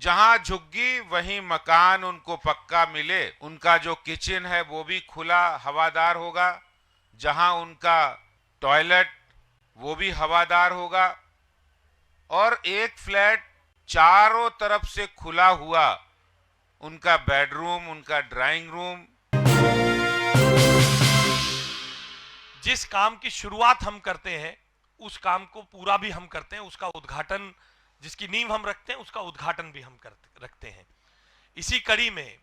जहां झुग्गी वहीं मकान उनको पक्का मिले। उनका जो किचन है वो भी खुला हवादार होगा, जहां उनका टॉयलेट वो भी हवादार होगा, और एक फ्लैट चारों तरफ से खुला हुआ उनका बेडरूम, उनका ड्राइंग रूम। जिस काम की शुरुआत हम करते हैं उस काम को पूरा भी हम करते हैं, उसका उद्घाटन, जिसकी नींव हम रखते हैं उसका उद्घाटन भी हम रखते हैं। इसी कड़ी में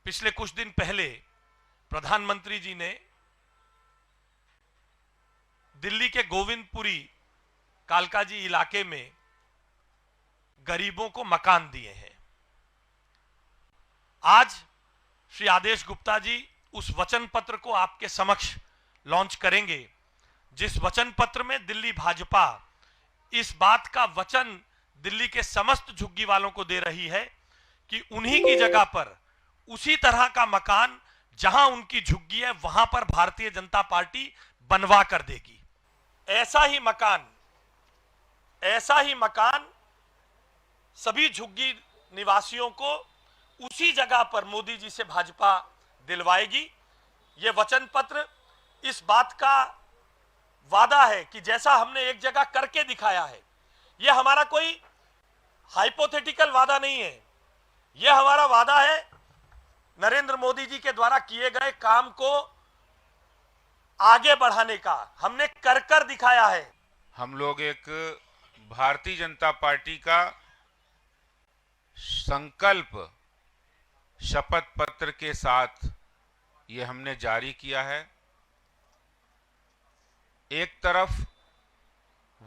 पिछले कुछ दिन पहले प्रधानमंत्री जी ने दिल्ली के गोविंदपुरी कालकाजी इलाके में गरीबों को मकान दिए हैं। आज श्री आदेश गुप्ता जी उस वचन पत्र को आपके समक्ष लॉन्च करेंगे, जिस वचन पत्र में दिल्ली भाजपा इस बात का वचन दिल्ली के समस्त झुग्गी वालों को दे रही है कि उन्हीं की जगह पर उसी तरह का मकान जहां उनकी झुग्गी है वहां पर भारतीय जनता पार्टी बनवा कर देगी। ऐसा ही मकान सभी झुग्गी निवासियों को उसी जगह पर मोदी जी से भाजपा दिलवाएगी। यह वचन पत्र इस बात का वादा है कि जैसा हमने एक जगह करके दिखाया है, यह हमारा कोई हाइपोथेटिकल वादा नहीं है, यह हमारा वादा है नरेंद्र मोदी जी के द्वारा किए गए काम को आगे बढ़ाने का। हमने कर दिखाया है। हम लोग एक भारतीय जनता पार्टी का संकल्प शपथ पत्र के साथ ये हमने जारी किया है। एक तरफ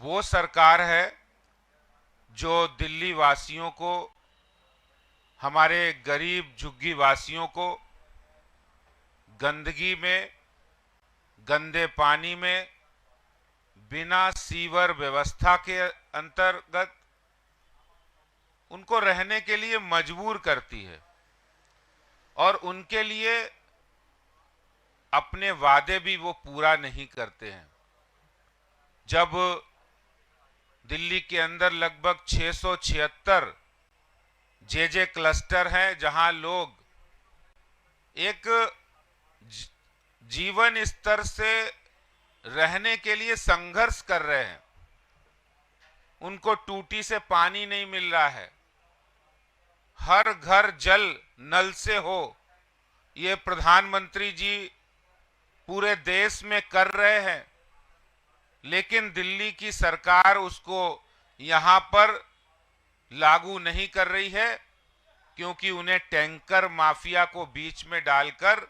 वो सरकार है जो दिल्ली वासियों को, हमारे गरीब झुग्गी वासियों को गंदगी में, गंदे पानी में, बिना सीवर व्यवस्था के अंतर्गत उनको रहने के लिए मजबूर करती है, और उनके लिए अपने वादे भी वो पूरा नहीं करते हैं। जब दिल्ली के अंदर लगभग 676 जे क्लस्टर हैं जहां लोग एक जीवन स्तर से रहने के लिए संघर्ष कर रहे हैं, उनको टूटी से पानी नहीं मिल रहा है, हर घर जल नल से हो, ये प्रधानमंत्री जी पूरे देश में कर रहे हैं, लेकिन दिल्ली की सरकार उसको यहां पर लागू नहीं कर रही है, क्योंकि उन्हें टैंकर माफिया को बीच में डालकर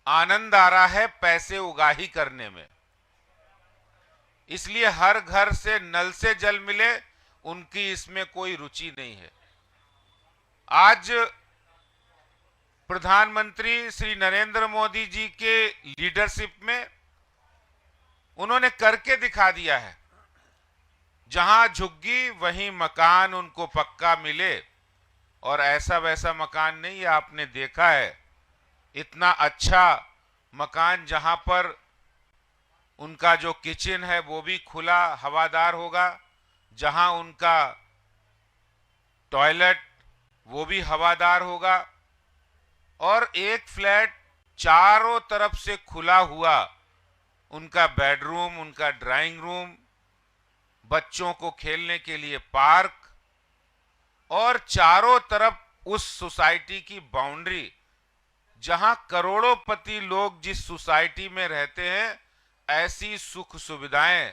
आनंद आ रहा है पैसे उगाही करने में। इसलिए हर घर से नल से जल मिले, उनकी इसमें कोई रुचि नहीं है। आज प्रधानमंत्री श्री नरेंद्र मोदी जी के लीडरशिप में उन्होंने करके दिखा दिया है। जहां झुग्गी वहीं मकान उनको पक्का मिले, और ऐसा वैसा मकान नहीं है, आपने देखा है इतना अच्छा मकान जहां पर उनका जो किचन है वो भी खुला हवादार होगा, जहां उनका टॉयलेट वो भी हवादार होगा, और एक फ्लैट चारों तरफ से खुला हुआ उनका बेडरूम, उनका ड्राइंग रूम, बच्चों को खेलने के लिए पार्क, और चारों तरफ उस सोसाइटी की बाउंड्री, जहां करोड़ोंपति लोग जिस सोसाइटी में रहते हैं, ऐसी सुख सुविधाएं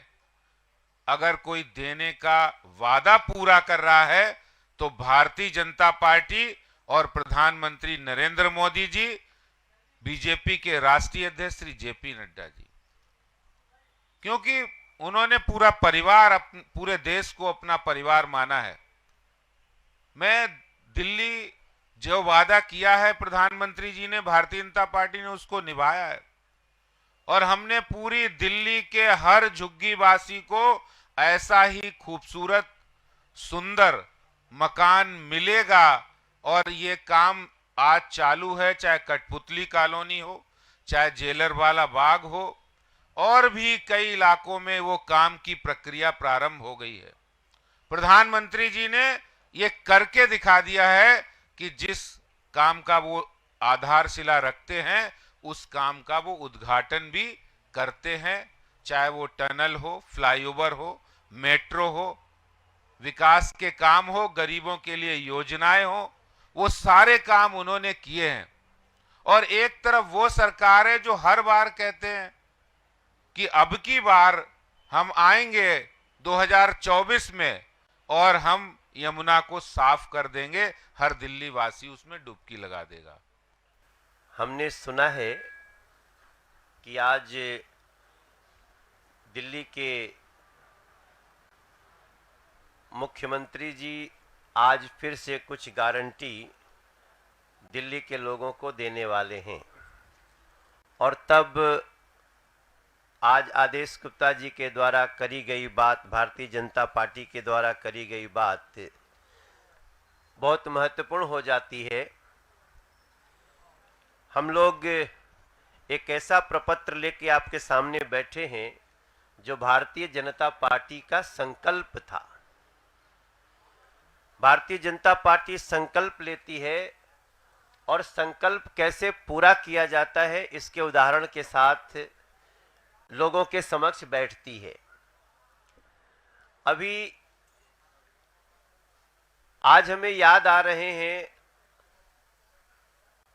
अगर कोई देने का वादा पूरा कर रहा है तो भारतीय जनता पार्टी और प्रधानमंत्री नरेंद्र मोदी जी, बीजेपी के राष्ट्रीय अध्यक्ष श्री जेपी नड्डा जी, क्योंकि उन्होंने पूरा परिवार, पूरे देश को अपना परिवार माना है। मैं दिल्ली जो वादा किया है प्रधानमंत्री जी ने, भारतीय जनता पार्टी ने उसको निभाया है, और हमने पूरी दिल्ली के हर झुग्गी वासी को ऐसा ही खूबसूरत सुंदर मकान मिलेगा। और ये काम आज चालू है, चाहे कठपुतली कॉलोनी हो, चाहे जेलर वाला बाग हो, और भी कई इलाकों में वो काम की प्रक्रिया प्रारंभ हो गई है। प्रधानमंत्री जी ने ये करके दिखा दिया है कि जिस काम का वो आधारशिला रखते हैं उस काम का वो उद्घाटन भी करते हैं, चाहे वो टनल हो, फ्लाईओवर हो, मेट्रो हो, विकास के काम हो, गरीबों के लिए योजनाएं हो, वो सारे काम उन्होंने किए हैं। और एक तरफ वो सरकार है जो हर बार कहते हैं कि अब की बार हम आएंगे 2024 में और हम यमुना को साफ कर देंगे, हर दिल्ली वासी उसमें डुबकी लगा देगा। हमने सुना है कि आज दिल्ली के मुख्यमंत्री जी आज फिर से कुछ गारंटी दिल्ली के लोगों को देने वाले हैं, और तब आज आदेश गुप्ता जी के द्वारा करी गई बात, भारतीय जनता पार्टी के द्वारा करी गई बात बहुत महत्वपूर्ण हो जाती है। हम लोग एक ऐसा प्रपत्र लेके आपके सामने बैठे हैं जो भारतीय जनता पार्टी का संकल्प था। भारतीय जनता पार्टी संकल्प लेती है और संकल्प कैसे पूरा किया जाता है इसके उदाहरण के साथ लोगों के समक्ष बैठती है। अभी आज हमें याद आ रहे हैं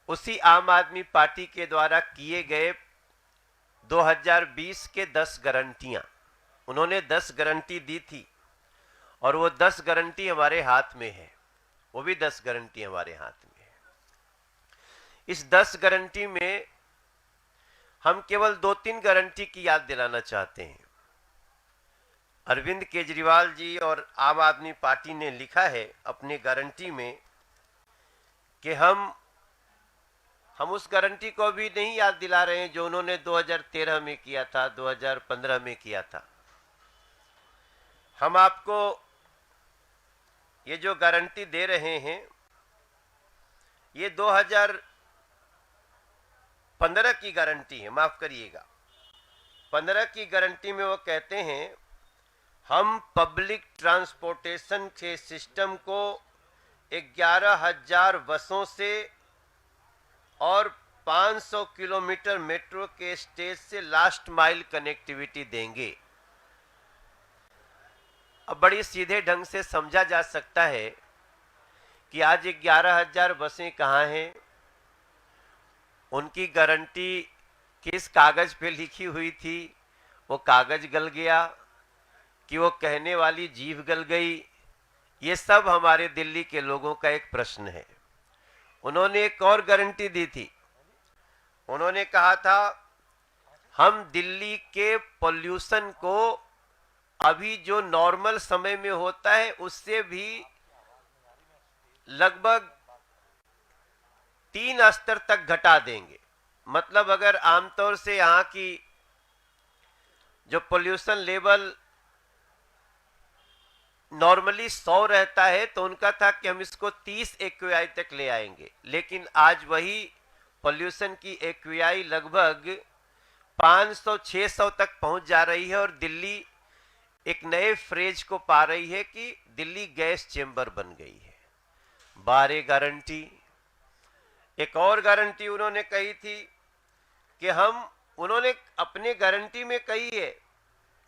उसी आम आदमी पार्टी के द्वारा किए गए 2020 के 10 गारंटियां। उन्होंने 10 गारंटी दी थी और वो 10 गारंटी हमारे हाथ में है, वो भी 10 गारंटी हमारे हाथ में है। इस 10 गारंटी में हम केवल 2-3 गारंटी की याद दिलाना चाहते हैं। अरविंद केजरीवाल जी और आम आदमी पार्टी ने लिखा है अपने गारंटी में कि हम उस गारंटी को भी नहीं याद दिला रहे हैं जो उन्होंने 2013 में किया था, 2015 में किया था। हम आपको ये जो गारंटी दे रहे हैं ये 2015 की गारंटी है, माफ करिएगा। 15 की गारंटी में वो कहते हैं हम पब्लिक ट्रांसपोर्टेशन के सिस्टम को 11,000 बसों से और 500 किलोमीटर मेट्रो के स्टेज से लास्ट माइल कनेक्टिविटी देंगे। अब बड़ी सीधे ढंग से समझा जा सकता है कि आज 11,000 बसें कहाँ हैं, उनकी गारंटी किस कागज पे लिखी हुई थी, वो कागज गल गया कि वो कहने वाली जीभ गल गई, ये सब हमारे दिल्ली के लोगों का एक प्रश्न है। उन्होंने एक और गारंटी दी थी, उन्होंने कहा था हम दिल्ली के पोल्यूशन को अभी जो नॉर्मल समय में होता है उससे भी लगभग 3 स्तर तक घटा देंगे। मतलब अगर आमतौर से यहाँ की जो पोल्यूशन लेवल नॉर्मली 100 रहता है तो उनका था कि हम इसको 30 AQI तक ले आएंगे, लेकिन आज वही पोल्यूशन की AQI लगभग 500-600 तक पहुंच जा रही है और दिल्ली एक नए फ्रेज को पा रही है कि दिल्ली गैस चेंबर बन गई है। 12 गारंटी। एक और गारंटी उन्होंने कही थी कि उन्होंने अपने गारंटी में कही है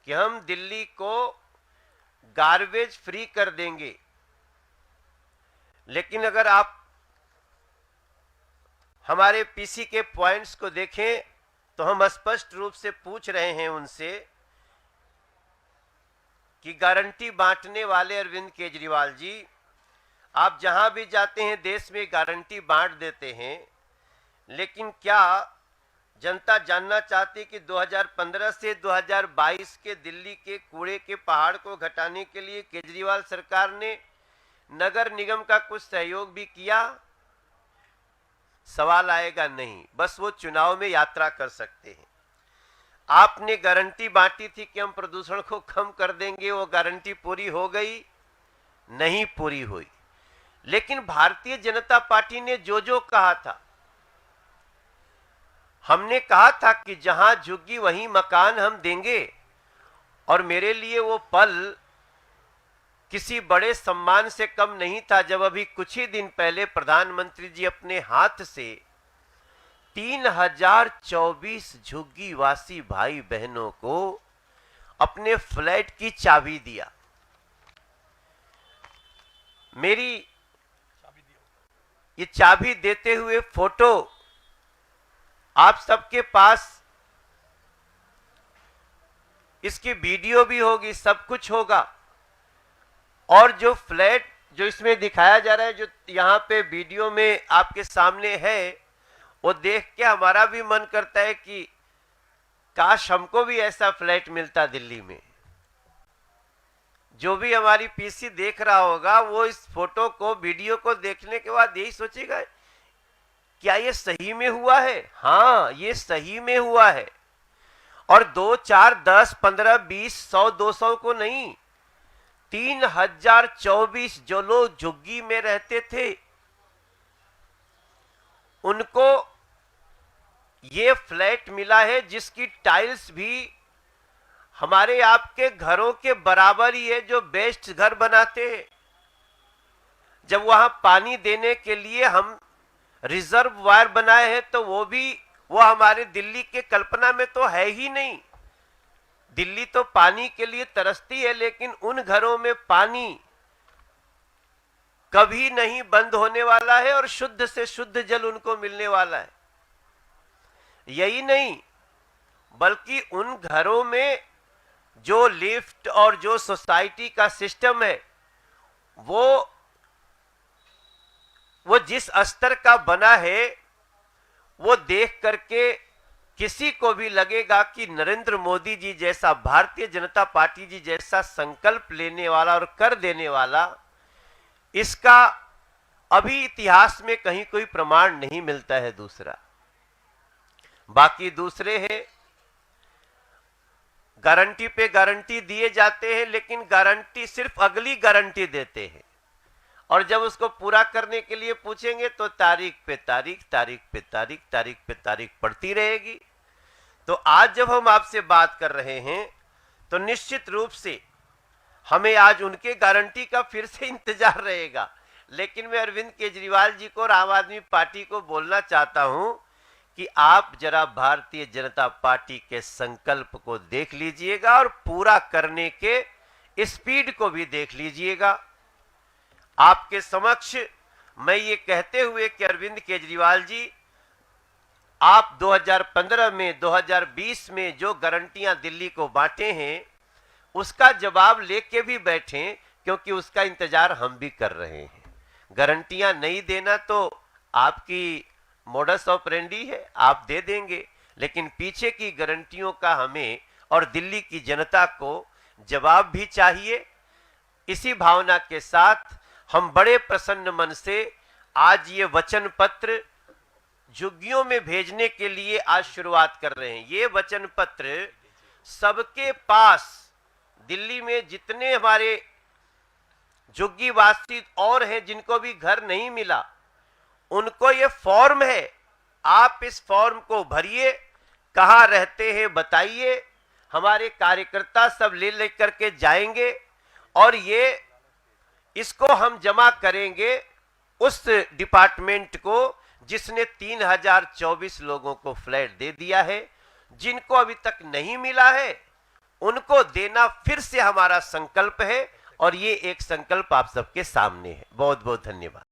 कि हम दिल्ली को गार्बेज फ्री कर देंगे। लेकिन अगर आप हमारे पीसी के पॉइंट्स को देखें तो हम स्पष्ट रूप से पूछ रहे हैं उनसे कि गारंटी बांटने वाले अरविंद केजरीवाल जी, आप जहां भी जाते हैं देश में गारंटी बांट देते हैं, लेकिन क्या जनता जानना चाहती कि 2015 से 2022 के दिल्ली के कूड़े के पहाड़ को घटाने के लिए केजरीवाल सरकार ने नगर निगम का कुछ सहयोग भी किया? सवाल आएगा नहीं, बस वो चुनाव में यात्रा कर सकते हैं। आपने गारंटी बांटी थी कि हम प्रदूषण को कम कर देंगे, वो गारंटी पूरी हो गई? नहीं पूरी हुई। लेकिन भारतीय जनता पार्टी ने जो कहा था, हमने कहा था कि जहां झुग्गी वहीं मकान हम देंगे, और मेरे लिए वो पल किसी बड़े सम्मान से कम नहीं था जब अभी कुछ ही दिन पहले प्रधानमंत्री जी अपने हाथ से 3024 झुग्गीवासी भाई बहनों को अपने फ्लैट की चाबी दिया। मेरी ये चाबी देते हुए फोटो आप सबके पास, इसकी वीडियो भी होगी, सब कुछ होगा। और जो फ्लैट जो इसमें दिखाया जा रहा है, जो यहाँ पे वीडियो में आपके सामने है, वो देख के हमारा भी मन करता है कि काश हमको भी ऐसा फ्लैट मिलता दिल्ली में। जो भी हमारी पीसी देख रहा होगा वो इस फोटो को, वीडियो को देखने के बाद यही सोचेगा क्या ये सही में हुआ है? हाँ, ये सही में हुआ है। और 2, 4, 10, 15, 20, 100, 200 को नहीं, 3024 जो लोग झुग्गी में रहते थे उनको ये फ्लैट मिला है, जिसकी टाइल्स भी हमारे आपके घरों के बराबर ही है जो बेस्ट घर बनाते हैं। जब वहां पानी देने के लिए हम रिजर्ववायर बनाए हैं तो वो हमारे दिल्ली के कल्पना में तो है ही नहीं। दिल्ली तो पानी के लिए तरसती है, लेकिन उन घरों में पानी कभी नहीं बंद होने वाला है और शुद्ध से शुद्ध जल उनको मिलने वाला है। यही नहीं, बल्कि उन घरों में जो लिफ्ट और जो सोसाइटी का सिस्टम है वो जिस स्तर का बना है, वो देख करके किसी को भी लगेगा कि नरेंद्र मोदी जी जैसा, भारतीय जनता पार्टी जी जैसा संकल्प लेने वाला और कर देने वाला, इसका अभी इतिहास में कहीं कोई प्रमाण नहीं मिलता है। दूसरा, बाकी दूसरे हैं, गारंटी पे गारंटी दिए जाते हैं, लेकिन गारंटी सिर्फ अगली गारंटी देते हैं और जब उसको पूरा करने के लिए पूछेंगे तो तारीख पे तारीख, तारीख पे तारीख, तारीख पे तारीख पड़ती रहेगी। तो आज जब हम आपसे बात कर रहे हैं तो निश्चित रूप से हमें आज उनके गारंटी का फिर से इंतजार रहेगा। लेकिन मैं अरविंद केजरीवाल जी को और आम आदमी पार्टी को बोलना चाहता हूं कि आप जरा भारतीय जनता पार्टी के संकल्प को देख लीजिएगा और पूरा करने के स्पीड को भी देख लीजिएगा। आपके समक्ष मैं ये कहते हुए कि अरविंद केजरीवाल जी, आप 2015 में, 2020 में जो गारंटियां दिल्ली को बांटे हैं उसका जवाब लेके भी बैठें, क्योंकि उसका इंतजार हम भी कर रहे हैं। गारंटियां नहीं देना तो आपकी मोडस ऑपरेंडी है, आप दे देंगे, लेकिन पीछे की गारंटियों का हमें और दिल्ली की जनता को जवाब भी चाहिए। इसी भावना के साथ हम बड़े प्रसन्न मन से आज ये वचन पत्र झुग्गियों में भेजने के लिए आज शुरुआत कर रहे हैं। ये वचन पत्र सबके पास, दिल्ली में जितने हमारे झुग्गीवासी और हैं जिनको भी घर नहीं मिला, उनको ये फॉर्म है। आप इस फॉर्म को भरिए, कहां रहते हैं बताइए, हमारे कार्यकर्ता सब ले लेकर के जाएंगे और इसको हम जमा करेंगे उस डिपार्टमेंट को जिसने 3024 लोगों को फ्लैट दे दिया है। जिनको अभी तक नहीं मिला है उनको देना फिर से हमारा संकल्प है और ये एक संकल्प आप सबके सामने है। बहुत बहुत धन्यवाद।